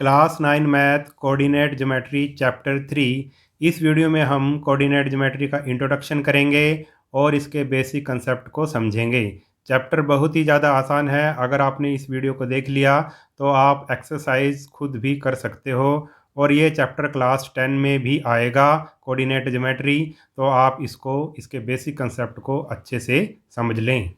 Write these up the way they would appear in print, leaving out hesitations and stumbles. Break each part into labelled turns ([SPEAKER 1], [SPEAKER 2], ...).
[SPEAKER 1] Class 9 math coordinate geometry chapter 3। इस video में हम कोऑर्डिनेट ज्योमेट्री का इंट्रोडक्शन करेंगे और इसके बेसिक कंसेप्ट को समझेंगे। चैप्टर बहुत ही ज़्यादा आसान है। अगर आपने इस वीडियो को देख लिया तो आप एक्सरसाइज खुद भी कर सकते हो और ये चैप्टर क्लास 10 में भी आएगा कोऑर्डिनेट ज्योमेट्री। तो आप इसके बेसिक कंसेप्ट को अच्छे से समझ लें।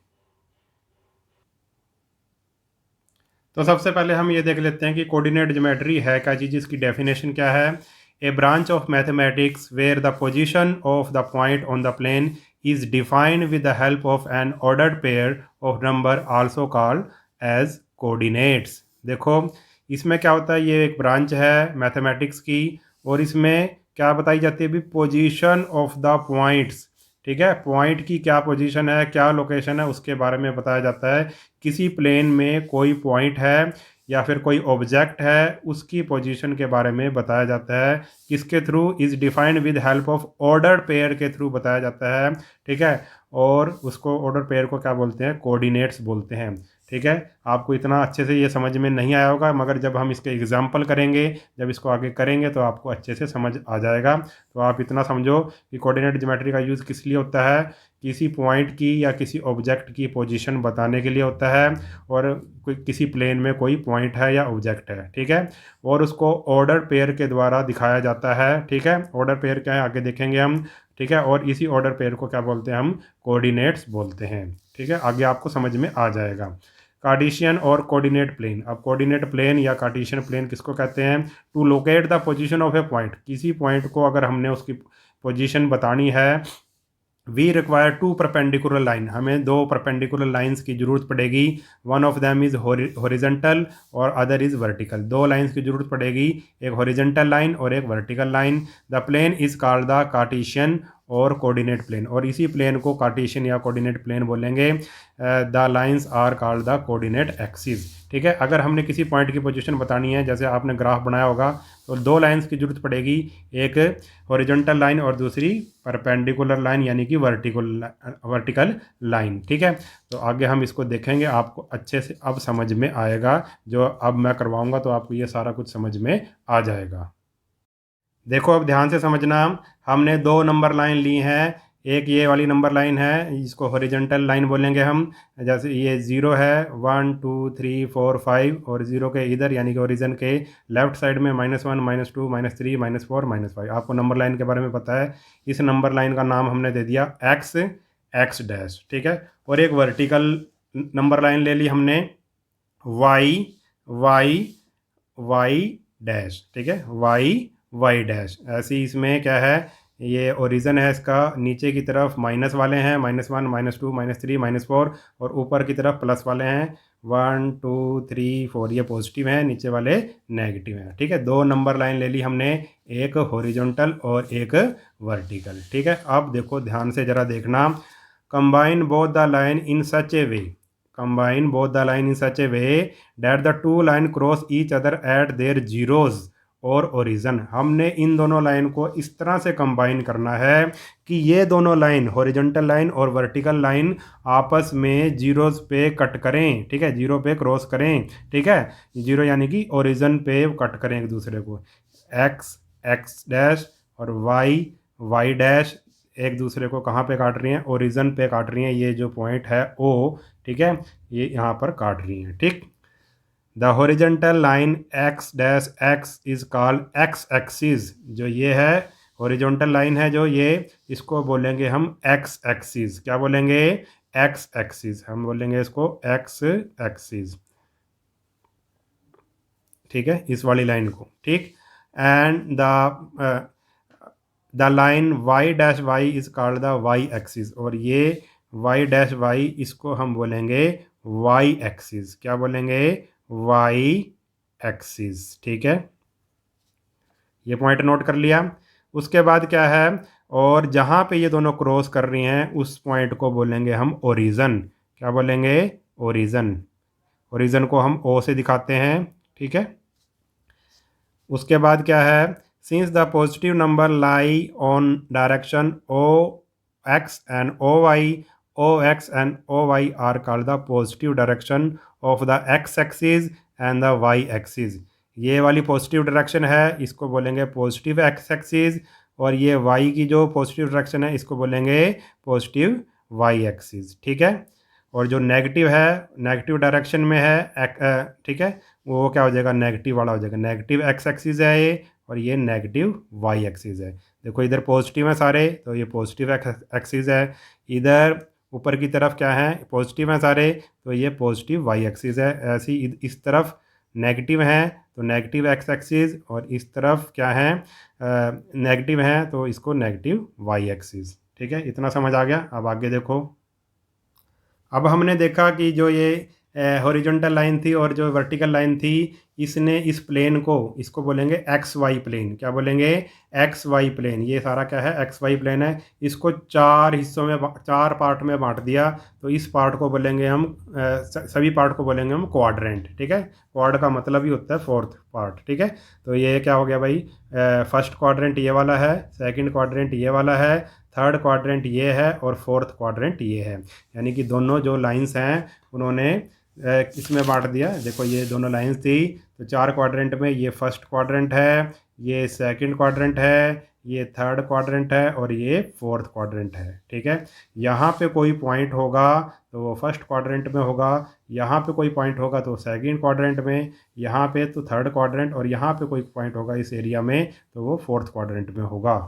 [SPEAKER 1] तो सबसे पहले हम ये देख लेते हैं कि कोऑर्डिनेट ज्योमेट्री है क्या चीज़, इसकी डेफिनेशन क्या है। A branch of mathematics where the position of the point on the plane is defined with the help of an ordered pair of number also called as coordinates. देखो इसमें क्या होता है, ये एक ब्रांच है मैथमेटिक्स की और इसमें क्या बताई जाती है भी, पोजीशन ऑफ द पॉइंट्स। ठीक है, पॉइंट की क्या पोजीशन है, क्या लोकेशन है, उसके बारे में बताया जाता है। किसी प्लेन में कोई पॉइंट है या फिर कोई ऑब्जेक्ट है, उसकी पोजीशन के बारे में बताया जाता है। किसके through? Is defined with help of ordered pair के थ्रू बताया जाता है। ठीक है, और उसको ऑर्डर पेयर को क्या बोलते हैं? कोऑर्डिनेट्स बोलते हैं। ठीक है, आपको इतना अच्छे से ये समझ में नहीं आया होगा, मगर जब हम इसके एग्जाम्पल करेंगे, जब इसको आगे करेंगे तो आपको अच्छे से समझ आ जाएगा। तो आप इतना समझो कि कोऑर्डिनेट ज्योमेट्री का यूज़ किस लिए होता है। किसी पॉइंट की या किसी ऑब्जेक्ट की पोजीशन बताने के लिए होता है, और किसी प्लेन में कोई पॉइंट है या ऑब्जेक्ट है। ठीक है, और उसको ऑर्डर पेयर के द्वारा दिखाया जाता है। ठीक है, ऑर्डर पेयर क्या है आगे देखेंगे हम। ठीक है, और इसी ऑर्डर पेयर को क्या बोलते हैं? हम कोऑर्डिनेट्स बोलते हैं। ठीक है, आगे आपको समझ में आ जाएगा। कार्टेशियन और कोऑर्डिनेट प्लेन। अब कोऑर्डिनेट प्लेन या कार्टेशियन प्लेन किसको कहते हैं? To locate the position of a point. किसी पॉइंट को अगर हमने उसकी पोजीशन बतानी है, we require to perpendicular line. हमें दो परपेंडिकुलर लाइंस की जरूरत पड़ेगी। One of them is horizontal और अदर इज वर्टिकल। दो लाइंस की जरूरत पड़ेगी, एक हॉरिजेंटल लाइन और एक vertical line. The plane is called the Cartesian और कोऑर्डिनेट प्लेन, और इसी प्लेन को कार्टेशियन या कोऑर्डिनेट प्लेन बोलेंगे। The lines are called the coordinate axis. ठीक है, अगर हमने किसी पॉइंट की पोजीशन बतानी है, जैसे आपने ग्राफ बनाया होगा, तो दो लाइंस की जरूरत पड़ेगी, एक हॉरिजॉन्टल लाइन और दूसरी परपेंडिकुलर लाइन यानी कि वर्टिकल लाइन। ठीक है, तो आगे हम इसको देखेंगे, आपको अच्छे से अब समझ में आएगा। जो अब मैं करवाऊंगा तो आपको ये सारा कुछ समझ में आ जाएगा। देखो अब ध्यान से समझना। हमने दो नंबर लाइन ली हैं। एक ये वाली नंबर लाइन है, इसको हॉरिजॉन्टल लाइन बोलेंगे हम। जैसे ये 0 है, 1 2 3 4 5, और 0 के इधर यानी कि ओरिजन के लेफ्ट साइड में -1 -2 -3 -4 -5। आपको नंबर लाइन के बारे में पता है। इस नंबर लाइन का नाम हमने दे दिया एक्स, एक्स डैश। ठीक है, और एक वर्टिकल नंबर लाइन ले ली हमने, वाई, वाई, वाई डैश। ठीक है, वाई, वाई डैश। ऐसी इसमें क्या है, ये ओरिजन है इसका, नीचे की तरफ माइनस वाले हैं, -1 -2 -3 -4, और ऊपर की तरफ प्लस वाले हैं, 1 2 3 4। ये पॉजिटिव हैं, नीचे वाले नेगेटिव हैं। ठीक है, दो नंबर लाइन ले ली हमने, एक हॉरिजॉन्टल और एक वर्टिकल। ठीक है, अब देखो ध्यान से ज़रा देखना। Combine both the line in such A way, combine both the line in such A way that the two line cross each other at their zeros और ओरिजन। हमने इन दोनों लाइन को इस तरह से कंबाइन करना है कि ये दोनों लाइन, हॉरिजॉन्टल लाइन और वर्टिकल लाइन, आपस में जीरोस पे कट करें। ठीक है, जीरो पे क्रॉस करें। ठीक है, जीरो यानी कि ओरिजन पे कट करें एक दूसरे को। एक्स, एक्स डैश और वाई, वाई डैश एक दूसरे को कहाँ पे काट रही हैं? ओरिजन पे काट रही हैं। ये जो पॉइंट है ओ, ठीक है, ये यहाँ पर काट रही हैं। ठीक, the horizontal line x dash x is called x axis. जो ये है हॉरिजॉन्टल लाइन है, जो ये, इसको बोलेंगे हम एक्स एक्सिस। क्या बोलेंगे? X axis. हम बोलेंगे इसको एक्स एक्सिस। ठीक है, इस वाली लाइन को। ठीक, and the line Y dash Y is called the Y axis, और ये वाई डैश वाई, इसको हम बोलेंगे वाई एक्सिस। क्या बोलेंगे? Y axis. ठीक है, ये पॉइंट नोट कर लिया। उसके बाद क्या है, और जहाँ पे ये दोनों क्रॉस कर रही हैं उस पॉइंट को बोलेंगे हम ओरिजन। क्या बोलेंगे? ओरिजन। ओरिजन को हम ओ से दिखाते हैं। ठीक है, उसके बाद क्या है, since the positive number lie on direction O X and O Y, O X and O Y are called the positive direction of the X axis and the Y axis. ये वाली पॉजिटिव डायरेक्शन है, इसको बोलेंगे positive x axis, और ये Y की जो positive direction है इसको बोलेंगे पॉजिटिव वाई एक्सिस, ठीक है। और जो नेगेटिव है, नेगेटिव डायरेक्शन में है, ठीक है, वो क्या हो जाएगा, नेगेटिव वाला हो जाएगा। नेगेटिव एक्स एक्सिस है ये, और ये नेगेटिव वाई एक्सिस है। देखो इधर पॉजिटिव है सारे, तो ये पॉजिटिव एक्सिस है। इधर ऊपर की तरफ क्या है, पॉजिटिव है सारे, तो ये पॉजिटिव वाई एक्सिस है। ऐसी इस तरफ नेगेटिव हैं तो नेगेटिव एक्स एक्सिस, और इस तरफ क्या है, नेगेटिव हैं तो इसको नेगेटिव वाई एक्सिस, ठीक है। इतना समझ आ गया। अब आगे देखो। अब हमने देखा कि जो ये हॉरिजॉन्टल लाइन थी और जो वर्टिकल लाइन थी, इसने इस प्लेन को, इसको बोलेंगे एक्स वाई प्लेन। क्या बोलेंगे, एक्स वाई प्लेन। ये सारा क्या है, एक्स वाई प्लेन है। इसको चार हिस्सों में, चार पार्ट में बांट दिया, तो इस पार्ट को बोलेंगे हम, सभी पार्ट को बोलेंगे हम क्वाड्रेंट, ठीक है। क्वाड का मतलब ही होता है फोर्थ पार्ट, ठीक है। तो ये क्या हो गया भाई, फर्स्ट क्वाड्रेंट ये वाला है, सेकंड क्वाड्रेंट ये वाला है, थर्ड क्वाड्रेंट ये है, और फोर्थ क्वाड्रेंट ये है। यानी कि दोनों जो लाइंस हैं उन्होंने किसमें बांट दिया। देखो ये दोनों लाइंस थी, तो चार क्वाड्रेंट में, ये फर्स्ट क्वाड्रेंट है, ये सेकंड क्वाड्रेंट है, ये थर्ड क्वाड्रेंट है, और ये फोर्थ क्वाड्रेंट है, ठीक है। यहाँ पे कोई पॉइंट होगा तो वो फर्स्ट क्वाड्रेंट में होगा, यहाँ पे कोई पॉइंट होगा तो सेकंड क्वाड्रेंट में, यहाँ पे तो थर्ड क्वाड्रेंट, और यहाँ पे कोई पॉइंट होगा इस एरिया में तो वो फोर्थ क्वाड्रेंट में होगा।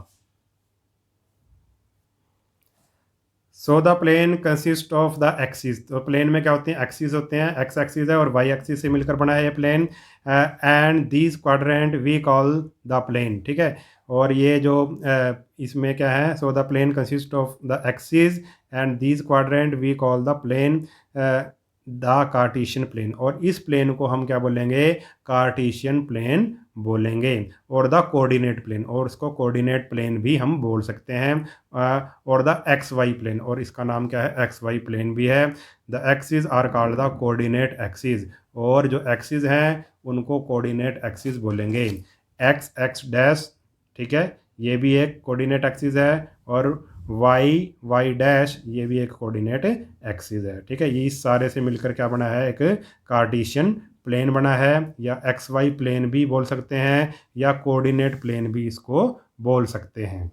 [SPEAKER 1] So the plane consist of the axis. तो प्लेन में क्या होते हैं, एक्सिस होते हैं, एक्स एक्सिस है और वाई एक्सिस से मिलकर बना है ये plane. And these quadrant we call the plane, ठीक है। और ये जो इसमें क्या है, so the plane consist of the axis and these quadrant we call the plane the cartesian plane. और इस प्लेन को हम क्या बोलेंगे, कार्टेशियन प्लेन बोलेंगे। और द कोऑर्डिनेट प्लेन, और उसको कोऑर्डिनेट प्लेन भी हम बोल सकते हैं। और द एक्स वाई प्लेन, और इसका नाम क्या है, एक्स वाई प्लेन भी है। The axis are called the coordinate axis, और जो एक्सिस हैं उनको कोऑर्डिनेट एक्सिस बोलेंगे। एक्स एक्स डैश, ठीक है, ये भी एक कोऑर्डिनेट एक्सिस है। और वाई वाई डैश, ये भी एक कोऑर्डिनेट एक्सिस है, ठीक है। ये इस सारे से मिलकर क्या बना है, एक कार्टेशियन प्लेन बना है, या एक्स वाई प्लेन भी बोल सकते हैं, या कोऑर्डिनेट प्लेन भी इसको बोल सकते हैं।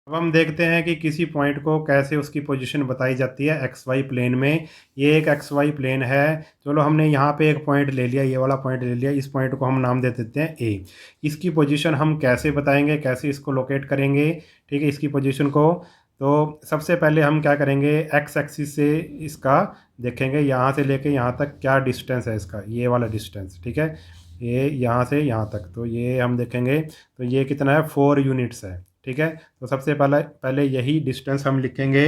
[SPEAKER 1] अब हम देखते हैं कि किसी पॉइंट को कैसे उसकी पोजीशन बताई जाती है एक्स वाई प्लेन में। ये एक एक्स वाई प्लेन है। चलो हमने यहाँ पे एक पॉइंट ले लिया, ये वाला पॉइंट ले लिया। इस पॉइंट को हम नाम दे देते हैं ए। इसकी पोजीशन हम कैसे बताएंगे, कैसे इसको लोकेट करेंगे, ठीक है, इसकी पोजीशन को। तो सबसे पहले हम क्या करेंगे, एक्स एक्सिस से इसका देखेंगे, यहाँ से लेके यहाँ तक क्या डिस्टेंस है इसका, ये वाला डिस्टेंस, ठीक है। ये यहाँ से यहाँ तक, तो ये हम देखेंगे, तो ये कितना है, 4 यूनिट्स है, ठीक है। तो सबसे पहले यही डिस्टेंस हम लिखेंगे।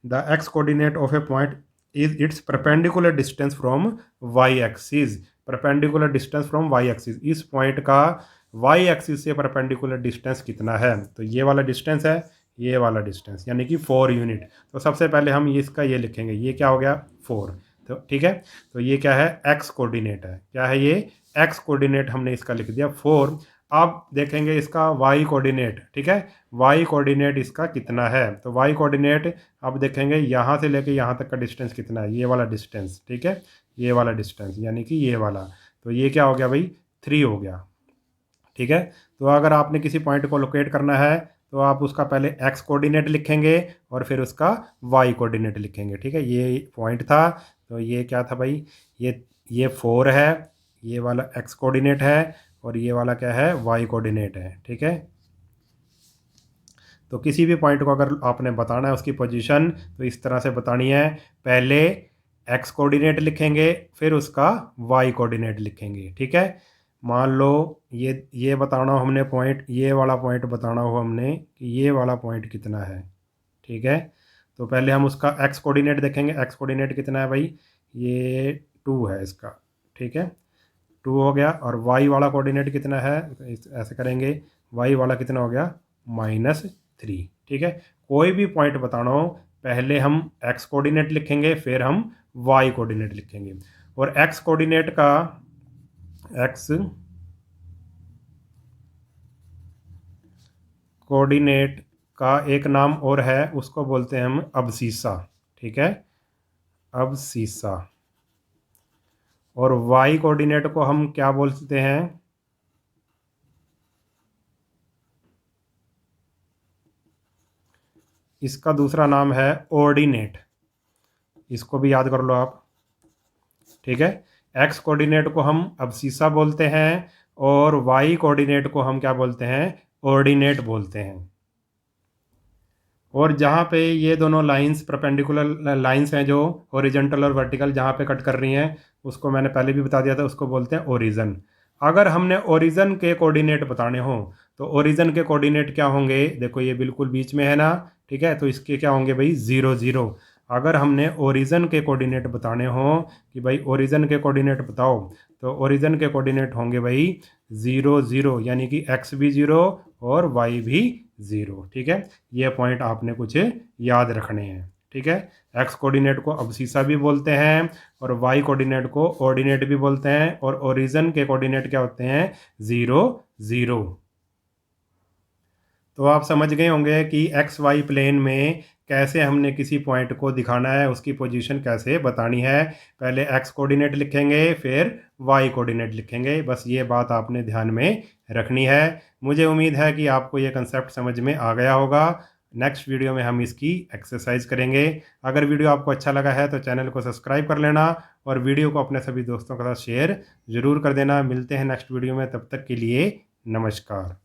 [SPEAKER 1] The X coordinate of a point is its perpendicular distance from Y axis. Perpendicular distance from Y axis, इस पॉइंट का वाई एक्सिस से परपेंडिकुलर डिस्टेंस कितना है, तो ये वाला डिस्टेंस है, ये वाला डिस्टेंस, यानी कि 4 यूनिट। तो सबसे पहले हम इसका ये लिखेंगे, ये क्या हो गया, 4। तो ठीक है, तो ये क्या है, एक्स कोऑर्डिनेट है। क्या है ये, एक्स कोऑर्डिनेट हमने इसका लिख दिया 4। अब देखेंगे इसका वाई कोऑर्डिनेट, ठीक है, वाई कोऑर्डिनेट इसका कितना है। तो वाई कोऑर्डिनेट अब देखेंगे यहाँ से लेके यहाँ तक का डिस्टेंस कितना है, ये वाला डिस्टेंस, ठीक है, ये वाला डिस्टेंस, यानी कि ये वाला। तो ये क्या हो गया भाई, 3 हो गया, ठीक है। तो अगर आपने किसी पॉइंट को लोकेट करना है तो आप उसका पहले एक्स कोऑर्डिनेट लिखेंगे और फिर उसका वाई कोऑर्डिनेट लिखेंगे, ठीक है। ये पॉइंट था, तो ये क्या था भाई, ये 4 है, ये वाला एक्स कोऑर्डिनेट है, और ये वाला क्या है, वाई कोऑर्डिनेट है, ठीक है। तो किसी भी पॉइंट को अगर आपने बताना है उसकी पोजीशन, तो इस तरह से बतानी है। पहले एक्स कोऑर्डिनेट लिखेंगे, फिर उसका वाई कोऑर्डिनेट लिखेंगे, ठीक है। मान लो ये बताना हो हमने पॉइंट, ये वाला पॉइंट बताना हो हमने कि ये वाला पॉइंट कितना है, ठीक है। तो पहले हम उसका एक्स कोऑर्डिनेट देखेंगे, एक्स कोऑर्डिनेट कितना है भाई, ये 2 है इसका, ठीक है, 2 हो गया। और वाई वाला कोऑर्डिनेट कितना है, ऐसे करेंगे, वाई वाला कितना हो गया, -3, ठीक है। कोई भी पॉइंट बताना हो पहले हम एक्स कोऑर्डिनेट लिखेंगे, फिर हम वाई कोऑर्डिनेट लिखेंगे। और एक्स कोऑर्डिनेट का एक नाम और है, उसको बोलते हैं हम अबसीसा, ठीक है, अबसीसा। और वाई कोऑर्डिनेट को हम क्या बोलते हैं? इसका दूसरा नाम है ऑर्डिनेट। इसको भी याद कर लो आप। ठीक है, एक्स कोऑर्डिनेट को हम अब्सिसा बोलते हैं और वाई कोऑर्डिनेट को हम क्या बोलते हैं? ऑर्डिनेट बोलते हैं। और जहाँ पे ये दोनों लाइंस परपेंडिकुलर लाइंस हैं, जो हॉरिजॉन्टल और वर्टिकल जहाँ पे कट कर रही हैं, उसको मैंने पहले भी बता दिया था, उसको बोलते हैं ओरिजन। अगर हमने ओरिजन के कोऑर्डिनेट बताने हो तो ओरिजन के कोऑर्डिनेट क्या होंगे? देखो ये बिल्कुल बीच में है ना, ठीक है, तो इसके क्या होंगे भाई? 0 0। अगर हमने ओरिजन के कोऑर्डिनेट बताने हो कि भाई ओरिजन के कोऑर्डिनेट बताओ, तो ओरिजन के कोऑर्डिनेट होंगे भाई 0 0, यानी कि एक्स भी 0 और वाई भी 0। ठीक है, ये पॉइंट आपने कुछ याद रखने हैं। ठीक है, एक्स कोऑर्डिनेट को अब्सिसा भी बोलते हैं और वाई कोऑर्डिनेट को ऑर्डिनेट भी बोलते हैं, और ओरिजन के कोऑर्डिनेट क्या होते हैं? 0 0। तो आप समझ गए होंगे कि एक्स वाई प्लेन में कैसे हमने किसी पॉइंट को दिखाना है, उसकी पोजीशन कैसे बतानी है। पहले एक्स कोऑर्डिनेट लिखेंगे, फिर वाई कोऑर्डिनेट लिखेंगे। बस ये बात आपने ध्यान में रखनी है। मुझे उम्मीद है कि आपको ये कंसेप्ट समझ में आ गया होगा। नेक्स्ट वीडियो में हम इसकी एक्सरसाइज करेंगे। अगर वीडियो आपको अच्छा लगा है तो चैनल को सब्सक्राइब कर लेना और वीडियो को अपने सभी दोस्तों के साथ शेयर ज़रूर कर देना। मिलते हैं नेक्स्ट वीडियो में, तब तक के लिए नमस्कार।